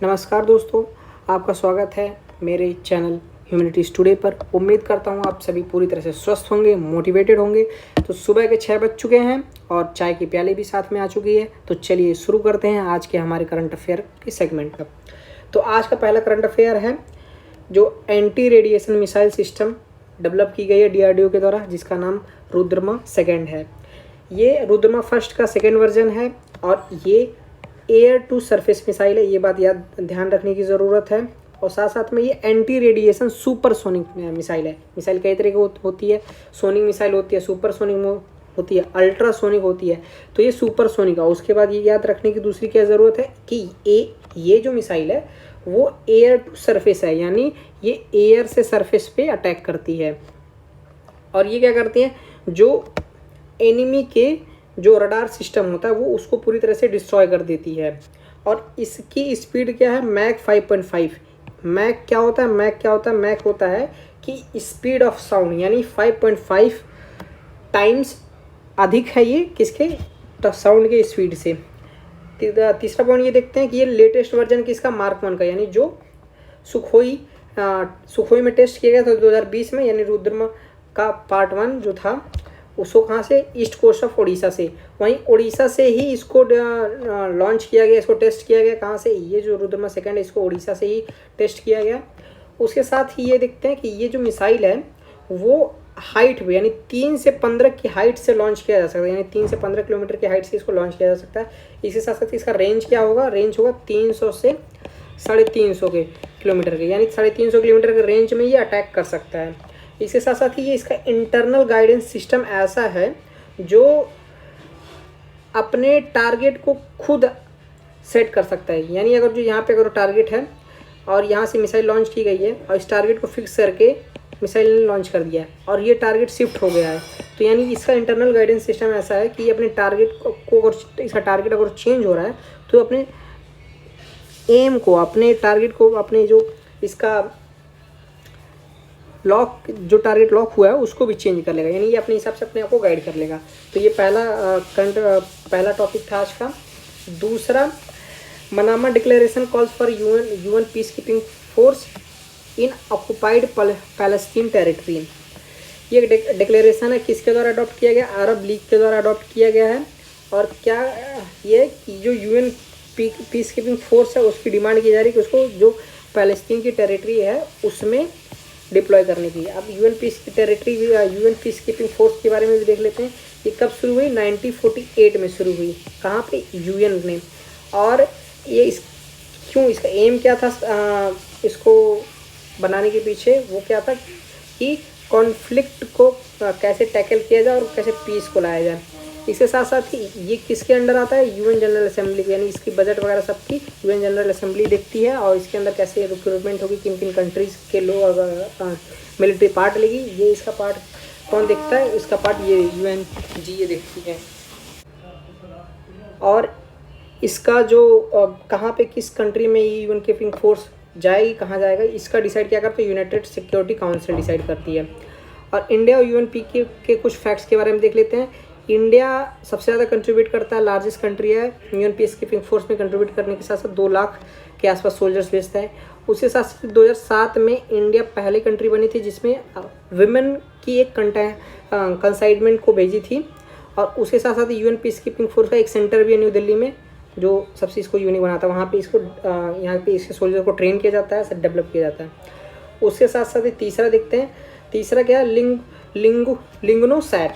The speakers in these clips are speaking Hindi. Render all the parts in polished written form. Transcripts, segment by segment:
नमस्कार दोस्तों, आपका स्वागत है मेरे चैनल ह्यूमैनिटीज़ टुडे पर। उम्मीद करता हूँ आप सभी पूरी तरह से स्वस्थ होंगे, मोटिवेटेड होंगे। तो सुबह के 6 बज चुके हैं और चाय की प्याली भी साथ में आ चुकी है। तो चलिए शुरू करते हैं आज के हमारे करंट अफेयर के सेगमेंट का। तो आज का पहला करंट अफेयर है जो anti radiation missile system develop की गई है DRDO के द्वारा, जिसका नाम रुद्रमा सेकेंड है। ये रुद्रमा फर्स्ट का सेकेंड वर्जन है और ये एयर टू सरफेस मिसाइल है। ये बात ध्यान रखने की ज़रूरत है। और साथ साथ में ये एंटी रेडिएशन सुपरसोनिक मिसाइल है। मिसाइल कई तरह की होती है। सोनिक मिसाइल होती है, सुपरसोनिक होती है, अल्ट्रासोनिक होती है। तो ये सुपरसोनिक है। उसके बाद ये याद रखने की दूसरी क्या ज़रूरत है कि ये जो मिसाइल है वो एयर टू सरफेस है, यानी ये एयर से सरफेस पे अटैक करती है। और ये क्या करती है, जो एनिमी के जो रडार सिस्टम होता है वो उसको पूरी तरह से डिस्ट्रॉय कर देती है। और इसकी स्पीड क्या है, मैक 5.5। मैक क्या होता है, मैक होता है कि स्पीड ऑफ साउंड, यानी 5.5 टाइम्स अधिक है ये किसके, साउंड के स्पीड से। तीसरा पॉइंट ये देखते हैं कि ये लेटेस्ट वर्जन किसका, मार्क 1 का, यानी जो सुखोई में टेस्ट किया गया था 2020 में, यानी रुद्रमा का पार्ट 1 जो था उसको कहाँ से, ईस्ट कोस्ट ऑफ उड़ीसा से। वहीं उड़ीसा से ही इसको लॉन्च किया गया, इसको टेस्ट किया गया। कहाँ से, ये जो रुद्रमा सेकेंड है इसको उड़ीसा से ही टेस्ट किया गया। उसके साथ ही ये देखते हैं कि ये जो मिसाइल है वो हाइट पे, यानी 3 से 15 की हाइट से लॉन्च किया जा सकता है, यानी 3 से 15 किलोमीटर की हाइट से इसको लॉन्च किया जा सकता है। इसके साथ साथ इसका रेंज क्या होगा, रेंज होगा 300 से 350 के किलोमीटर के, यानी 350 किलोमीटर के रेंज में ये अटैक कर सकता है। इसके साथ साथ ही ये इसका इंटरनल गाइडेंस सिस्टम ऐसा है जो अपने टारगेट को खुद सेट कर सकता है। यानी अगर जो यहाँ पे अगर टारगेट है और यहाँ से मिसाइल लॉन्च की गई है और इस टारगेट को फिक्स करके मिसाइल ने लॉन्च कर दिया है और ये टारगेट शिफ्ट हो गया है, तो यानी इसका इंटरनल गाइडेंस सिस्टम ऐसा है कि ये अपने टारगेट को अगर इसका टारगेट अगर चेंज हो रहा है तो अपने एम को, अपने टारगेट को, अपने जो इसका लॉक, जो टारगेट लॉक हुआ है उसको भी चेंज कर लेगा, यानी ये अपने हिसाब से अपने आप को गाइड कर लेगा। तो ये पहला टॉपिक था आज का। दूसरा, Manama declaration calls for UN peace keeping force in occupied Palestine territory. ये डिक्लेरेशन है किसके द्वारा अडॉप्ट किया गया, अरब लीग के द्वारा अडॉप्ट किया गया है। और क्या ये कि जो यूएन पीस कीपिंग फोर्स है उसकी डिमांड की जा रही है कि उसको जो पैलेस्टीन की टेरिटरी है उसमें डिप्लॉय करने की। अब यूएन पीस कीपिंग फोर्स के बारे में भी देख लेते हैं। ये कब शुरू हुई, 1948 में शुरू हुई। कहाँ पे, यूएन में। और ये इसका एम क्या था, इसको बनाने के पीछे वो क्या था कि कॉन्फ्लिक्ट को कैसे टैकल किया जाए और कैसे पीस को लाया जाए। इसके साथ साथ ही ये किसके अंडर आता है, यूएन जनरल असेंबली, यानी इसकी बजट वगैरह सबकी यूएन जनरल असेंबली देखती है। और इसके अंदर कैसे रिक्रूटमेंट होगी, किन किन कंट्रीज़ के लोग मिलिट्री पार्ट लेगी, ये इसका पार्ट कौन देखता है, इसका पार्ट ये UNG ये देखती है। और इसका जो कहाँ पे किस कंट्री में ये यूएन कीपिंग फोर्स जाएगी, कहाँ जाएगा, इसका डिसाइड क्या करते हैं, यूनाइटेड सिक्योरिटी काउंसिल डिसाइड करती है। और इंडिया और UNP के कुछ फैक्ट्स के बारे में देख लेते हैं। इंडिया सबसे ज़्यादा कंट्रीब्यूट करता है, लार्जेस्ट कंट्री है यूएन पीस कीपिंग फोर्स में। कंट्रीब्यूट करने के साथ साथ 2 लाख के आसपास सोल्जर्स भेजता है। उसके साथ साथ 2007 में इंडिया पहली कंट्री बनी थी जिसमें विमेन की एक कंसाइनमेंट को भेजी थी। और उसके साथ साथ यूएन पीस कीपिंग फोर्स का एक सेंटर भी है न्यू दिल्ली में, जो सबसे इसको यूनिक बनाता है। वहाँ पे इसको यहाँ पे इसके सोल्जर को ट्रेन किया जाता है, सब डेवलप किया जाता है। उसके साथ साथ तीसरा देखते हैं। तीसरा क्या है, लिंगनोसैट।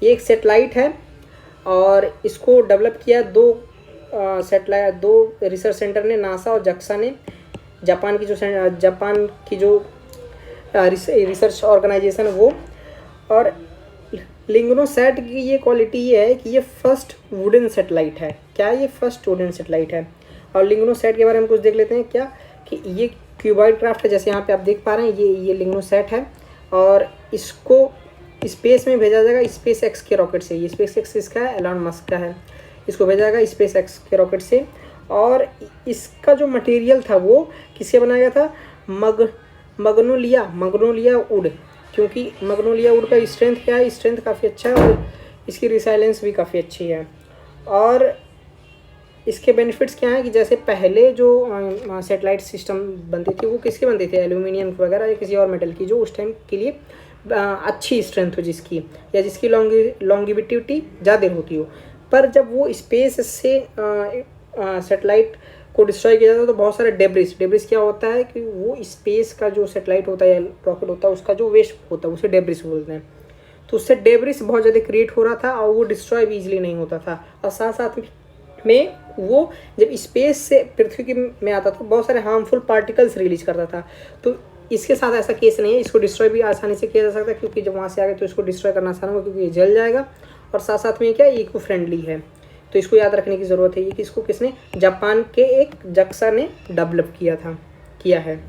ये एक सैटेलाइट है और इसको डेवलप किया 2 रिसर्च सेंटर ने, नासा और जक्सा ने। जापान की जो रिसर्च ऑर्गेनाइजेशन है वो। और लिंगनोसैट की ये क्वालिटी ये है कि ये फर्स्ट वुडन सैटेलाइट है। क्या ये फर्स्ट वुडन सैटेलाइट है। और लिंगनोसैट के बारे में कुछ देख लेते हैं क्या, कि ये क्यूबॉइड क्राफ्ट है, जैसे यहाँ पे आप देख पा रहे हैं ये लिंगनोसैट है। और इसको स्पेस में भेजा जाएगा SpaceX के रॉकेट से। ये SpaceX इसका है, एलॉन मस्क का है। इसको भेजा जाएगा SpaceX के रॉकेट से। और इसका जो मटेरियल था वो किससे बनाया गया था, मग्नोलिया वुड। क्योंकि मग्नोलिया वुड का स्ट्रेंथ क्या है, स्ट्रेंथ काफ़ी अच्छा है और इसकी रिसाइलेंस भी काफ़ी अच्छी है। और इसके बेनिफिट्स क्या हैं कि जैसे पहले जो सैटेलाइट सिस्टम बनती थी वो किसके बनते थे, एल्यूमिनियम वगैरह या किसी और मेटल की, जो उस टाइम के लिए अच्छी स्ट्रेंथ हो जिसकी, या जिसकी लॉन्गिविटी ज़्यादा होती हो। पर जब वो स्पेस से सैटेलाइट को डिस्ट्रॉय किया जाता है तो बहुत सारे डेब्रिस क्या होता है कि वो स्पेस का जो सैटेलाइट होता है या रॉकेट होता है उसका जो वेस्ट होता है उसे डेब्रिस बोलते हैं। तो उससे डेब्रिस बहुत ज़्यादा क्रिएट हो रहा था और वो डिस्ट्रॉय भी ईजिली नहीं होता था। और साथ साथ में वो जब स्पेस से पृथ्वी में आता था बहुत सारे हार्मफुल पार्टिकल्स रिलीज करता था। तो इसके साथ ऐसा केस नहीं है, इसको डिस्ट्रॉय भी आसानी से किया जा सकता है, क्योंकि जब वहाँ से आ गए तो इसको डिस्ट्रॉय करना आसान होगा क्योंकि ये जल जाएगा। और साथ साथ में क्या इको फ्रेंडली है, तो इसको याद रखने की ज़रूरत है। ये कि इसको किसने, जापान के एक जक्सा ने डेवलप किया है।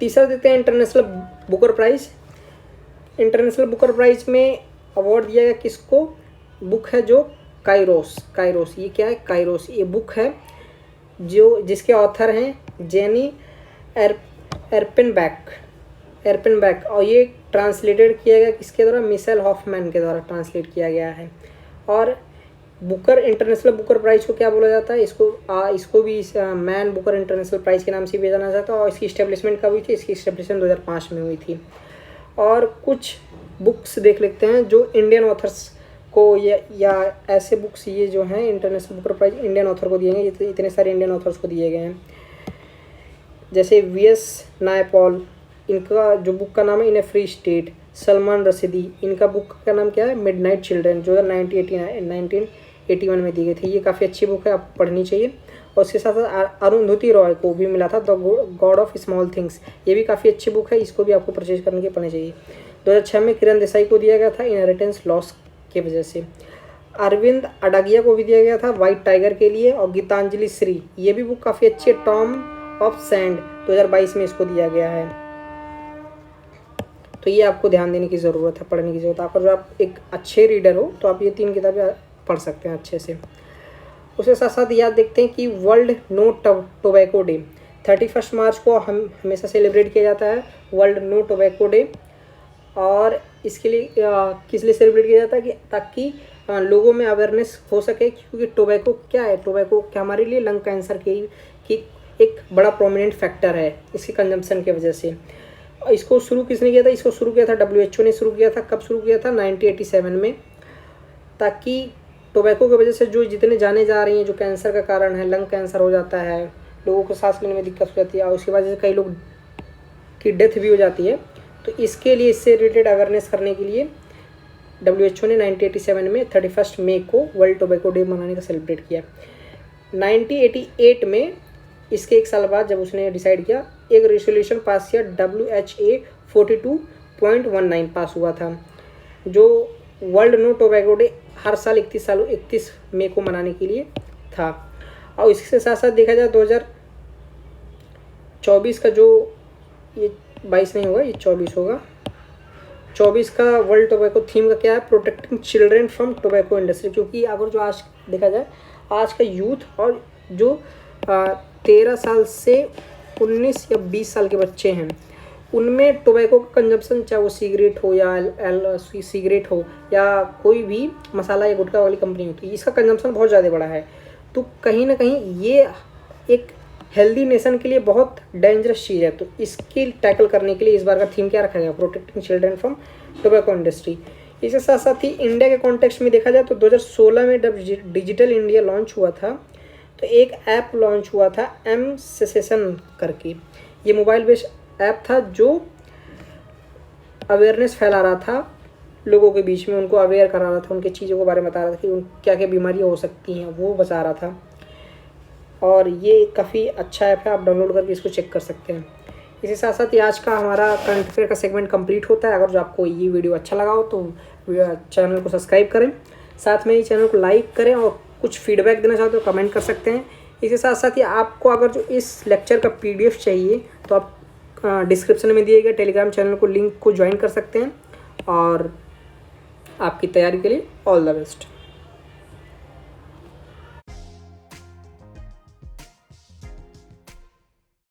तीसरा देते हैं international Booker prize. International Booker prize में अवार्ड दिया गया किसको, बुक है जो काइरोस। ये क्या है, काइरोस, ये बुक है जो जिसके ऑथर हैं जेनी एर्पेनबैक, और ये ट्रांसलेटेड किया गया किसके द्वारा, मिशेल हॉफमैन के द्वारा ट्रांसलेट किया गया है। और बुकर इंटरनेशनल बुकर प्राइज़ को क्या बोला जाता है, इसको भी मैन बुकर इंटरनेशनल प्राइज़ के नाम से भी जाना जाता है। और इसकी इस्टेब्लिशमेंट कब हुई थी, इसकी इस्टेब्लिशमेंट 2005 में हुई थी। और कुछ बुक्स देख लेते हैं जो इंडियन ऑथर्स को या ऐसे बुक्स ये जो हैं international Booker prize Indian author को दिए गए, इतने सारे इंडियन ऑथर्स को दिए गए हैं। जैसे वीएस नायपॉल, इनका जो बुक का नाम है इन ए फ्री स्टेट। सलमान रशीदी, इनका बुक का नाम क्या है, मिडनाइट चिल्ड्रन, जो 1981 में दी गई थी। ये काफ़ी अच्छी बुक है, आपको पढ़नी चाहिए। और उसके साथ साथ अरुंधति रॉय को भी मिला था the God of small things, ये भी काफ़ी अच्छी बुक है, इसको भी आपको परचेज करने के पढ़नी चाहिए। 2006 में किरण देसाई को दिया गया था इनहेरिटेंस लॉस की वजह से। अरविंद अडागिया को भी दिया गया था वाइट टाइगर के लिए। और गीतांजलि श्री, ये भी बुक काफ़ी अच्छी है, टॉम ऑफ सैंड, 2022 में इसको दिया गया है। तो ये आपको ध्यान देने की ज़रूरत है, पढ़ने की ज़रूरत है। अगर आप एक अच्छे रीडर हो तो आप ये 3 किताबें पढ़ सकते हैं अच्छे से। उसके साथ साथ याद देखते हैं कि वर्ल्ड नो टोबैको डे 31 मार्च को हम हमेशा सेलिब्रेट किया जाता है, वर्ल्ड नो टोबैको डे। और इसके लिए किस लिए सेलिब्रेट किया जाता है कि ताकि लोगों में अवेयरनेस हो सके, क्योंकि टोबैको क्या है, टोबैको क्या हमारे लिए लंग कैंसर की एक बड़ा प्रोमिनेंट फैक्टर है इसके कंजम्पशन की वजह से। इसको शुरू किसने किया था, इसको शुरू किया था WHO ने शुरू किया था। कब शुरू किया था, 1987 में, ताकि टोबैको की वजह से जो जितने जाने जा रही हैं, जो कैंसर का कारण है, लंग कैंसर हो जाता है, लोगों को सांस लेने में दिक्कत हो जाती है और उसकी वजह से कई लोग की डेथ भी हो जाती है। तो इसके लिए, इससे रिलेटेड अवेयरनेस करने के लिए WHO ने 1987 में 31 मई को वर्ल्ड टोबैको डे मनाने का सेलिब्रेट किया। 1988 में इसके एक साल बाद जब उसने डिसाइड किया, एक रेजोल्यूशन पास किया, WHA 42.19 पास हुआ था, जो वर्ल्ड नो टोबैको डे हर साल 31 मई को मनाने के लिए था। और इसके साथ साथ देखा जाए 2024 का जो, ये 22 नहीं होगा, ये 24 होगा, 24 का वर्ल्ड टोबैको थीम का क्या है, protecting children from tobacco industry. क्योंकि अगर जो आज देखा जाए आज का यूथ और जो 13 साल से 19 या 20 साल के बच्चे हैं, उनमें टोबैको का कंजप्शन, चाहे वो सिगरेट हो या सिगरेट हो या कोई भी मसाला या गुटखा वाली कंपनी होती है, इसका कंजप्शन बहुत ज़्यादा बड़ा है। तो कहीं ना कहीं ये एक हेल्दी नेशन के लिए बहुत डेंजरस चीज़ है। तो इसकी टैकल करने के लिए इस बार का थीम क्या रखा गया, protecting children from tobacco industry. इसके साथ साथ ही इंडिया के कॉन्टेक्स्ट में देखा जाए तो 2016 में जब डिजिटल इंडिया लॉन्च हुआ था तो एक ऐप लॉन्च हुआ था M-Citizen करके। ये मोबाइल बेस्ड ऐप था जो अवेयरनेस फैला रहा था लोगों के बीच में, उनको अवेयर करा रहा था, उनके चीज़ों के बारे में बता रहा था कि उन क्या क्या बीमारियाँ हो सकती हैं, वो बता रहा था। और ये काफ़ी अच्छा ऐप है, आप डाउनलोड करके इसको चेक कर सकते हैं। इसी साथ साथ आज का हमारा करंट अफेयर का सेगमेंट कंप्लीट होता है। अगर जो आपको ये वीडियो अच्छा लगा हो तो चैनल को सब्सक्राइब करें, साथ में ही चैनल को लाइक करें, और कुछ फीडबैक देना चाहते हो कमेंट कर सकते हैं। इसके साथ साथ ही आपको अगर जो इस लेक्चर का PDF चाहिए तो आप डिस्क्रिप्शन में दिए गए टेलीग्राम चैनल को लिंक को ज्वाइन कर सकते हैं। और आपकी तैयारी के लिए ऑल द बेस्ट।